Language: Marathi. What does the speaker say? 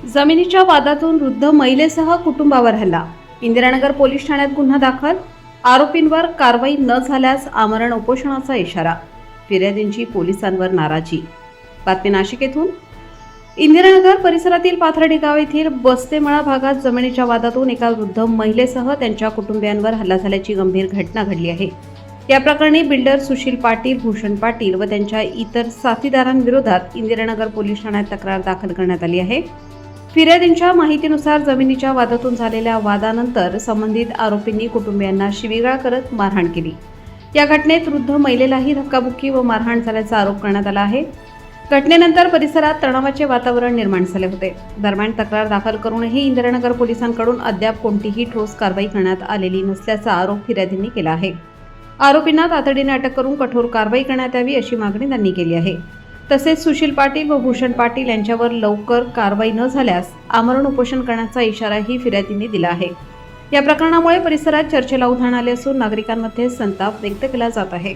जमिनीच्या वादातून वृद्ध महिलेसह कुटुंबावर हल्ला. इंदिरानगर पोलीस ठाण्यात गुन्हा दाखल. आरोपींवर कारवाई न झाल्यास आमरण उपोषणाचा इशारा. फिर्यादींची पोलिसांवर नाराजी. बातमी नाशिक येथून. इंदिरानगर परिसरातील पाथर्डी गाव येथील बस्तेमळा भागात जमिनीच्या वादातून एका वृद्ध महिलेसह त्यांच्या कुटुंबियांवर हल्ला झाल्याची गंभीर घटना घडली आहे. या प्रकरणी बिल्डर सुशील पाटील, भूषण पाटील व त्यांच्या इतर साथीदारांविरोधात इंदिरानगर पोलीस ठाण्यात तक्रार दाखल करण्यात आली आहे. फिर्यादींच्या माहितीनुसार जमिनीच्या वादातून झालेल्या वादानंतर संबंधित आरोपींनी कुटुंबियांना शिवीगाळ करत मारहाण केली. या घटनेत वृद्ध महिलेलाही धक्काबुक्की व मारहाण झाल्याचा आरोप करण्यात आला आहे. घटनेनंतर परिसरात तणावाचे वातावरण निर्माण झाले होते. दरम्यान तक्रार दाखल करूनही इंदिरानगर पोलिसांकडून अद्याप कोणतीही ठोस कारवाई करण्यात आलेली नसल्याचा आरोप फिर्यादींनी केला आहे. आरोपींना तातडीने अटक करून कठोर कारवाई करण्यात यावी अशी मागणी त्यांनी केली आहे. तसेच सुशील पाटील व भूषण पाटील यांच्यावर लवकर कारवाई न झाल्यास आमरण उपोषण करण्याचा इशाराही फिर्यादींनी दिला आहे. या प्रकरणामुळे परिसरात चर्चेला उधाण आले असून नागरिकांमध्ये संताप व्यक्त केला जात आहे.